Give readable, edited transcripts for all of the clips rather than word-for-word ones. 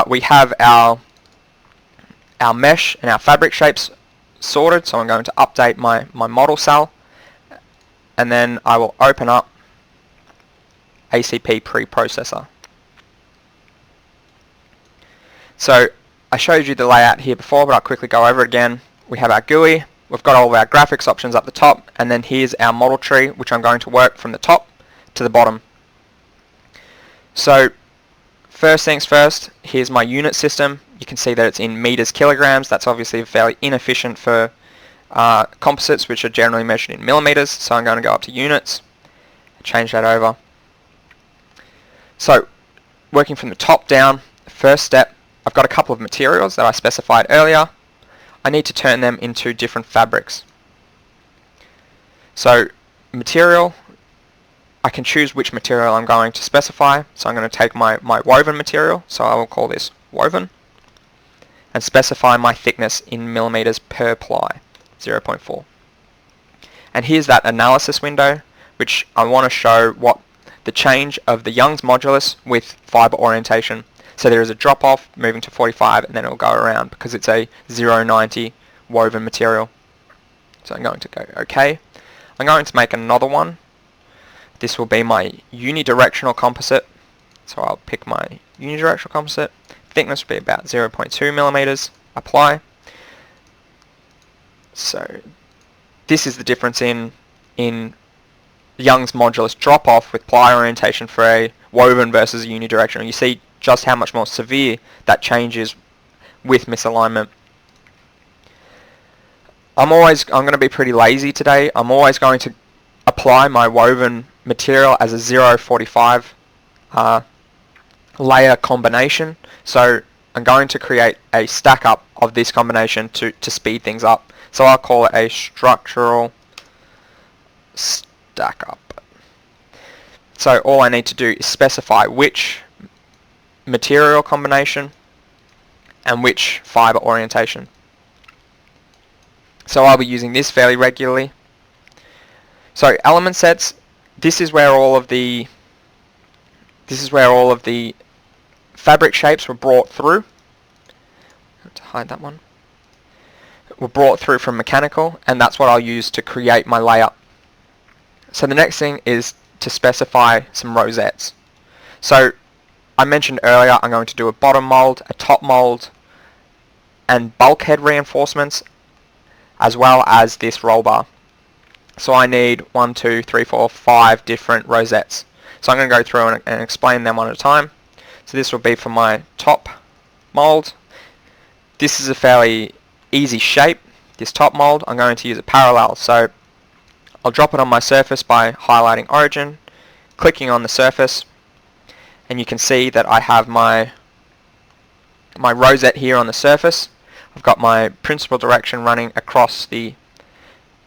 We have our mesh and our fabric shapes sorted, so I'm going to update my model cell, and then I will open up ACP preprocessor. So I showed you the layout here before, but I'll quickly go over it again. We have our GUI, we've got all of our graphics options up the top, and then here's our model tree, which I'm going to work from the top to the bottom. So first things first, here's my unit system. You can see that it's in meters, kilograms. That's obviously fairly inefficient for composites, which are generally measured in millimeters. So I'm going to go up to units, change that over. So working from the top down, first step, I've got a couple of materials that I specified earlier. I need to turn them into different fabrics. So material, I can choose which material I'm going to specify. So I'm going to take my woven material, so I will call this woven, and specify my thickness in millimeters per ply, 0.4. And here's that analysis window, which I want to show what the change of the Young's modulus with fiber orientation. So there is a drop off moving to 45, and then it will go around because it's a 0.90 woven material. So I'm going to go OK. I'm going to make another one. This will be my Uni-Directional Composite. So I'll pick my Uni-Directional Composite. Thickness will be about 0.2 millimeters. Apply. So this is the difference in Young's modulus drop off with ply orientation for a woven versus a unidirectional. You see just how much more severe that change is with misalignment. I'm going to be pretty lazy today. I'm always going to apply my woven material as a 0.45 layer combination. So I'm going to create a stack up of this combination to speed things up. So I'll call it a structural stack up. So all I need to do is specify which material combination and which fiber orientation. So I'll be using this fairly regularly. So element sets, this is where all of the fabric shapes were brought through. I have to hide that one. Were brought through from mechanical, and that's what I'll use to create my layup. So the next thing is to specify some rosettes. So I mentioned earlier I'm going to do a bottom mold, a top mold, and bulkhead reinforcements, as well as this roll bar. So I need 1, 2, 3, 4, 5 different rosettes. So I'm going to go through and explain them one at a time. So this will be for my top mold. This is a fairly easy shape. This top mold, I'm going to use a parallel. So I'll drop it on my surface by highlighting origin, clicking on the surface, and you can see that I have my rosette here on the surface. I've got my principal direction running across the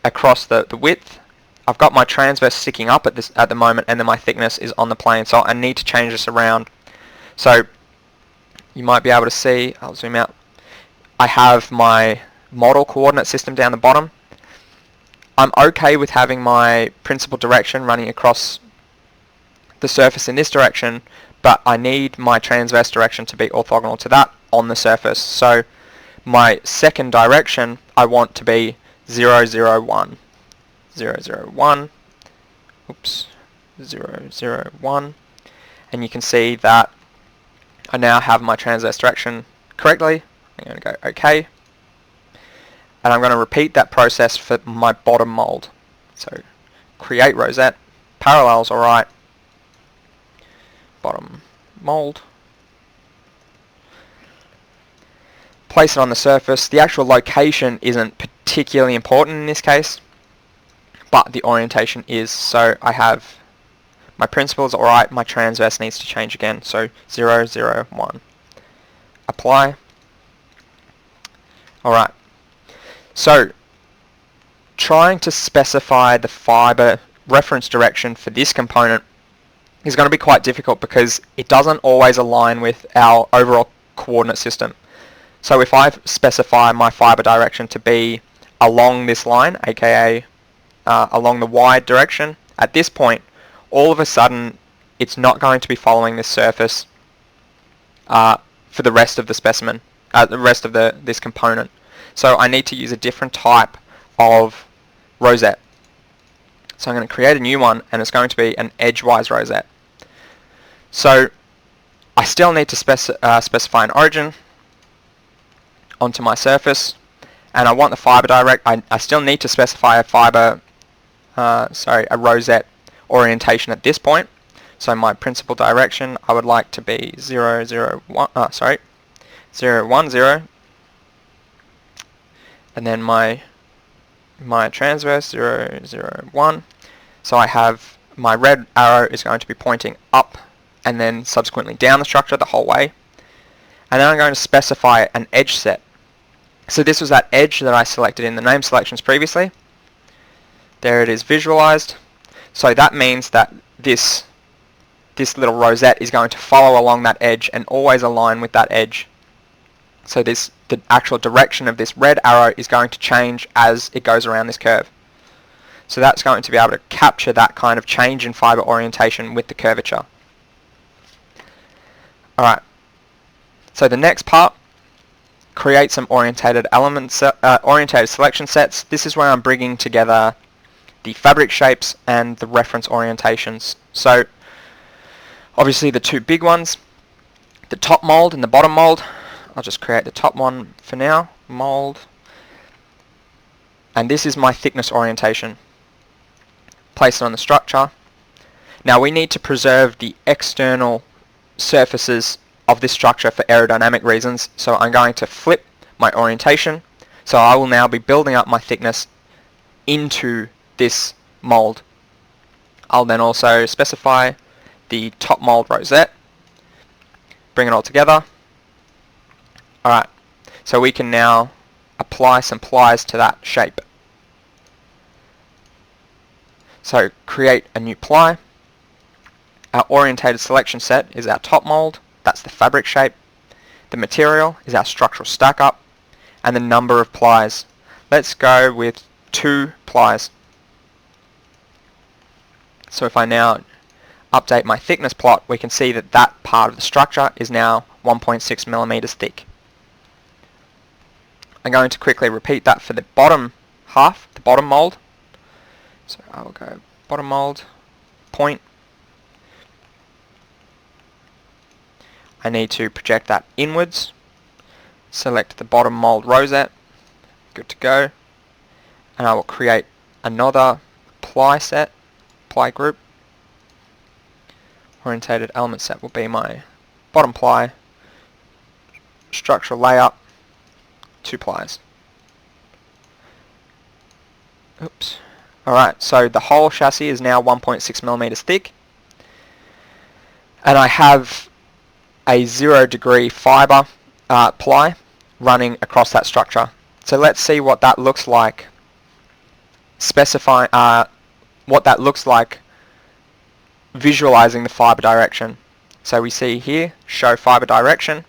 width. I've got my transverse sticking up at the moment, and then my thickness is on the plane. So I need to change this around. So you might be able to see, I'll zoom out, I have my model coordinate system down the bottom. I'm okay with having my principal direction running across the surface in this direction, but I need my transverse direction to be orthogonal to that on the surface. So my second direction I want to be 0, 0, 1. 0, 0, 1. Oops. 0, 0, 1. And you can see that I now have my transverse direction correctly. I'm going to go OK. And I'm going to repeat that process for my bottom mold. So create rosette, parallels alright, bottom mold. Place it on the surface. The actual location isn't particularly important in this case, but the orientation is. So I have my principles alright, my transverse needs to change again. So 0, 0, 1. Apply. Alright. So trying to specify the fiber reference direction for this component is going to be quite difficult because it doesn't always align with our overall coordinate system. So if I specify my fiber direction to be along this line, aka along the y direction, at this point, all of a sudden, it's not going to be following this surface for the rest of the specimen, the rest of this component. So I need to use a different type of rosette. So I'm going to create a new one, and it's going to be an edgewise rosette. So I still need to specify an origin onto my surface, and I want the fiber direct. I still need to specify a rosette orientation at this point. So my principal direction, I would like to be 0, 0, 1, 0, 1, 0, and then my transverse 0, 0, 1. So I have my red arrow is going to be pointing up and then subsequently down the structure the whole way. And then I'm going to specify an edge set. So this was that edge that I selected in the name selections previously. There it is visualized. So that means that this little rosette is going to follow along that edge and always align with that edge. So the actual direction of this red arrow is going to change as it goes around this curve. So that's going to be able to capture that kind of change in fiber orientation with the curvature. Alright, so the next part, create some orientated selection sets. This is where I'm bringing together the fabric shapes and the reference orientations. So obviously the two big ones, the top mold and the bottom mold. I'll just create the top one for now, mold. And this is my thickness orientation. Place it on the structure. Now we need to preserve the external surfaces of this structure for aerodynamic reasons, so I'm going to flip my orientation. So I will now be building up my thickness into this mold. I'll then also specify the top mold rosette, bring it all together. Alright, so we can now apply some plies to that shape. So create a new ply. Our orientated selection set is our top mold, that's the fabric shape. The material is our structural stack up, and the number of plies. Let's go with 2 plies. So if I now update my thickness plot, we can see that that part of the structure is now 1.6 millimeters thick. I'm going to quickly repeat that for the bottom half, the bottom mold. So I will go bottom mold, point. I need to project that inwards. Select the bottom mold rosette. Good to go. And I will create another ply set, ply group. Orientated element set will be my bottom ply, structural layup, 2 plies. Oops. Alright, so the whole chassis is now 1.6 millimeters thick, and I have a 0 degree fiber ply running across that structure. So let's see what that looks like. What that looks like visualizing the fiber direction. So we see here, show fiber direction.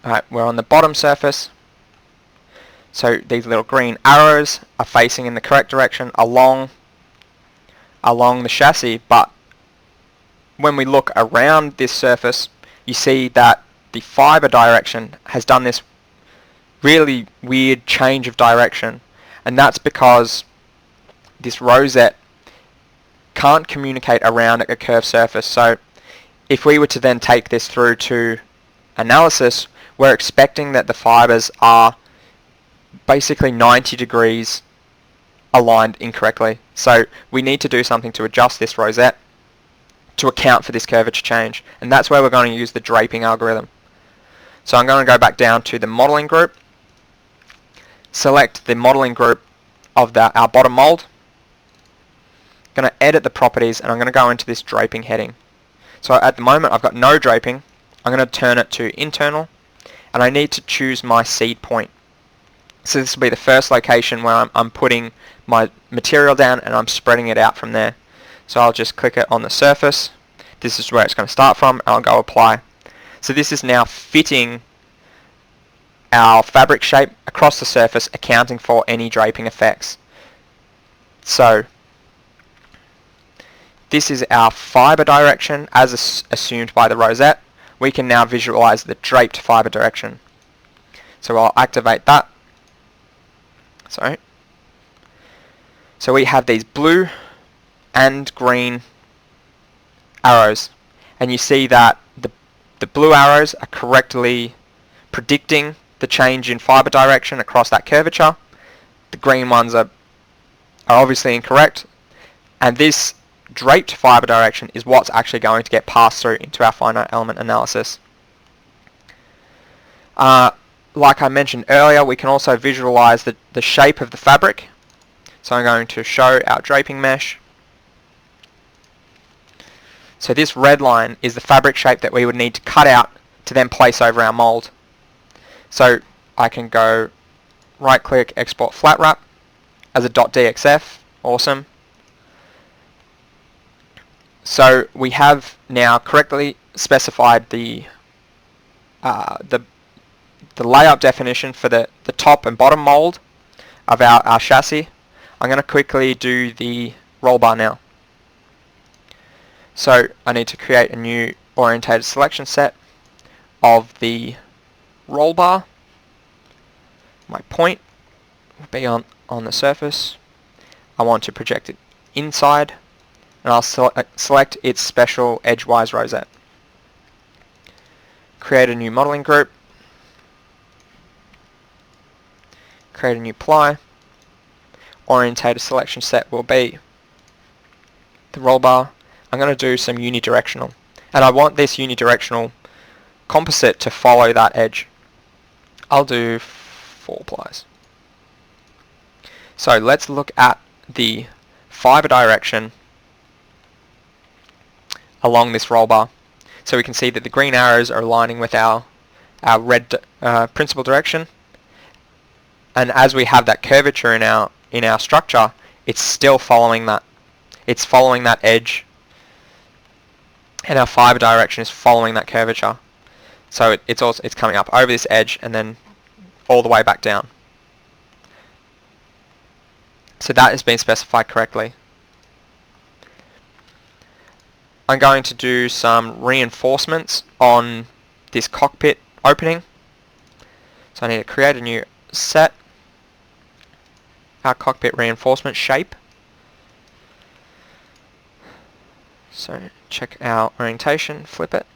Alright, we're on the bottom surface. So these little green arrows are facing in the correct direction along the chassis, but when we look around this surface, you see that the fiber direction has done this really weird change of direction, and that's because this rosette can't communicate around a curved surface. So if we were to then take this through to analysis, we're expecting that the fibers are basically 90 degrees aligned incorrectly. So we need to do something to adjust this rosette to account for this curvature change, and that's where we're going to use the draping algorithm. So I'm going to go back down to the modeling group, select the modeling group of our bottom mold, going to edit the properties, and I'm going to go into this draping heading. So at the moment I've got no draping. I'm going to turn it to internal, and I need to choose my seed point. So this will be the first location where I'm putting my material down, and I'm spreading it out from there. So I'll just click it on the surface. This is where it's going to start from, and I'll go apply. So this is now fitting our fabric shape across the surface, accounting for any draping effects. So this is our fiber direction as assumed by the rosette. we can now visualize the draped fiber direction. So I'll activate that. Sorry. So we have these blue and green arrows, and you see that the blue arrows are correctly predicting the change in fiber direction across that curvature. The green ones are obviously incorrect, and this draped fiber direction is what's actually going to get passed through into our finite element analysis. Like I mentioned earlier, we can also visualize the shape of the fabric. So I'm going to show our draping mesh. So this red line is the fabric shape that we would need to cut out to then place over our mold. So I can go right click, export flat wrap as a .dxf. Awesome. So we have now correctly specified the layup definition for the top and bottom mold of our chassis. I'm going to quickly do the roll bar now. So I need to create a new orientated selection set of the roll bar. My point will be on the surface. I want to project it inside, and I'll select its special edgewise rosette. Create a new modeling group. Create a new ply. Orientated selection set will be the roll bar. I'm going to do some unidirectional, and I want this unidirectional composite to follow that edge. I'll do 4 plies. So let's look at the fiber direction along this roll bar. So we can see that the green arrows are aligning with our red principal direction, and as we have that curvature in our structure, it's still following that. It's following that edge, and our fiber direction is following that curvature. So it's coming up over this edge and then all the way back down. So that has been specified correctly. I'm going to do some reinforcements on this cockpit opening. So I need to create a new set, our cockpit reinforcement shape. So check our orientation, flip it.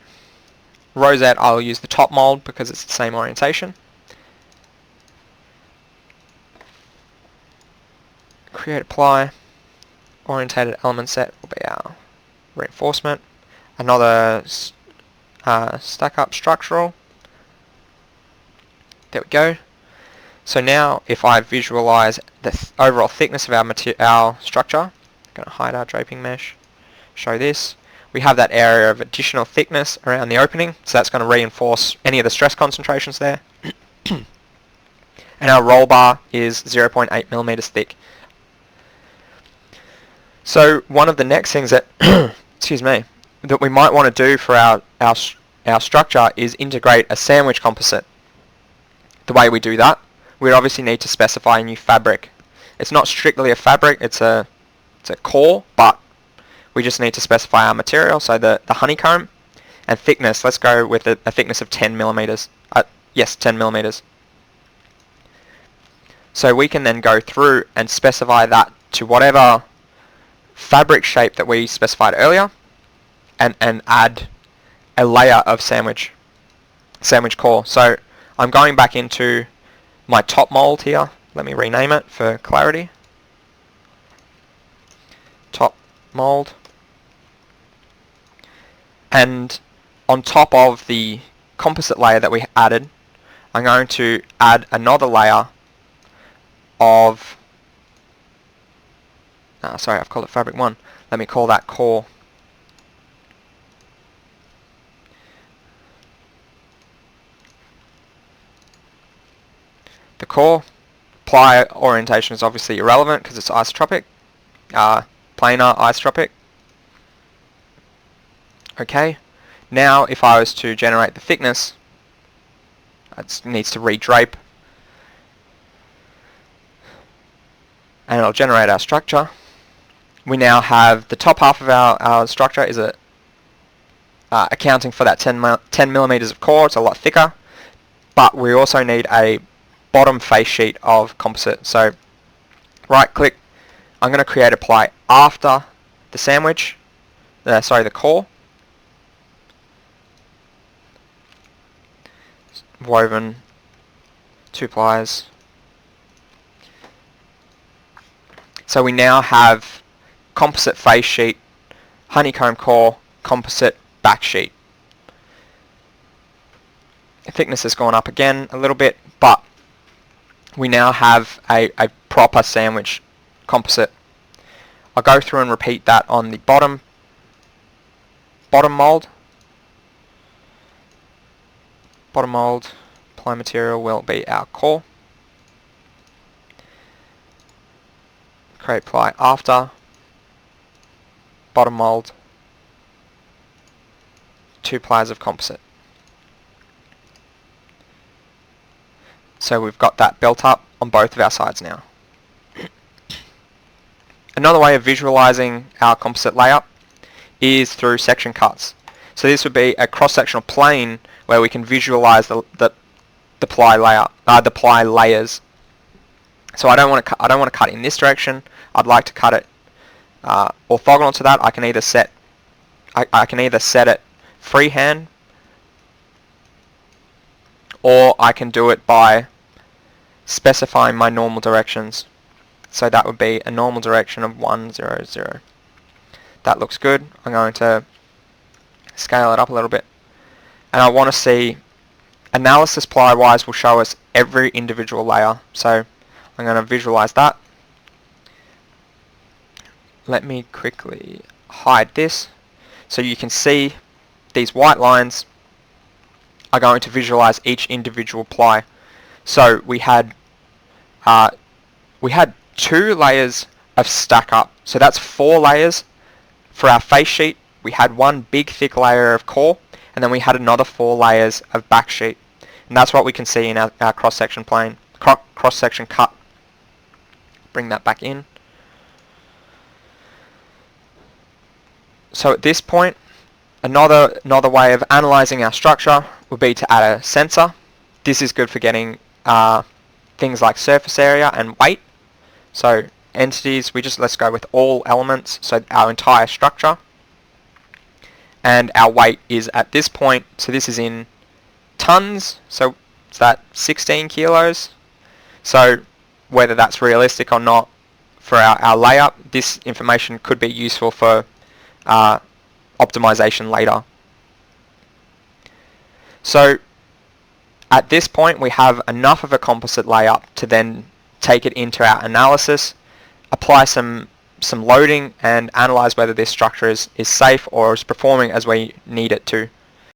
Rosette, I'll use the top mold because it's the same orientation. Create a ply. Orientated element set will be our reinforcement. Another stack up structural. There we go. So now if I visualize the overall thickness of our structure, I'm going to hide our draping mesh, show this. We have that area of additional thickness around the opening, so that's going to reinforce any of the stress concentrations there. And our roll bar is 0.8 millimeters thick. So one of the next things that excuse me, that we might want to do for our structure is integrate a sandwich composite. The way we do that, we obviously need to specify a new fabric. It's not strictly a fabric, it's a core, but we just need to specify our material, so the honeycomb, and thickness. Let's go with a thickness of 10 millimeters. Yes, 10 millimeters. So we can then go through and specify that to whatever fabric shape that we specified earlier, and add a layer of sandwich core. So I'm going back into my top mold here. Let me rename it for clarity. Top mold. And on top of the composite layer that we added, I'm going to add another layer of, sorry, I've called it fabric 1. Let me call that core. The core ply orientation is obviously irrelevant because it's isotropic, planar isotropic. Okay, now if I was to generate the thickness, it needs to redrape, and it'll generate our structure. We now have the top half of our structure is a accounting for that 10 millimeters of core. It's a lot thicker, but we also need a bottom face sheet of composite. So right click, I'm going to create a ply after the sandwich, the core, woven 2 plies. So we now have composite face sheet, honeycomb core, composite back sheet. The thickness has gone up again a little bit, but we now have a proper sandwich composite. I'll go through and repeat that on the bottom mold. Bottom mold, ply material will be our core. Create ply after, bottom mold, 2 plies of composite. So we've got that built up on both of our sides now. Another way of visualizing our composite layup is through section cuts. So this would be a cross-sectional plane where we can visualize the ply layout, the ply layers. So I don't want to cut in this direction. I'd like to cut it orthogonal to that. I can either set it freehand, or I can do it by specifying my normal directions. So that would be a normal direction of 1, 0, 0. That looks good. I'm going to scale it up a little bit. And I want to see, analysis ply-wise will show us every individual layer. So I'm going to visualize that. Let me quickly hide this. So you can see these white lines are going to visualize each individual ply. So we had 2 layers of stack up. So that's 4 layers for our face sheet. We had 1 big thick layer of core, and then we had another 4 layers of back sheet. And that's what we can see in our cross-section plane, cross-section cut. Bring that back in. So at this point, another way of analyzing our structure would be to add a sensor. This is good for getting things like surface area and weight. So entities, let's go with all elements, so our entire structure. And our weight is at this point, so this is in tons, so it's that 16 kilos. So whether that's realistic or not for our layup, this information could be useful for optimization later. So at this point we have enough of a composite layup to then take it into our analysis, apply some loading, and analyze whether this structure is safe or is performing as we need it to.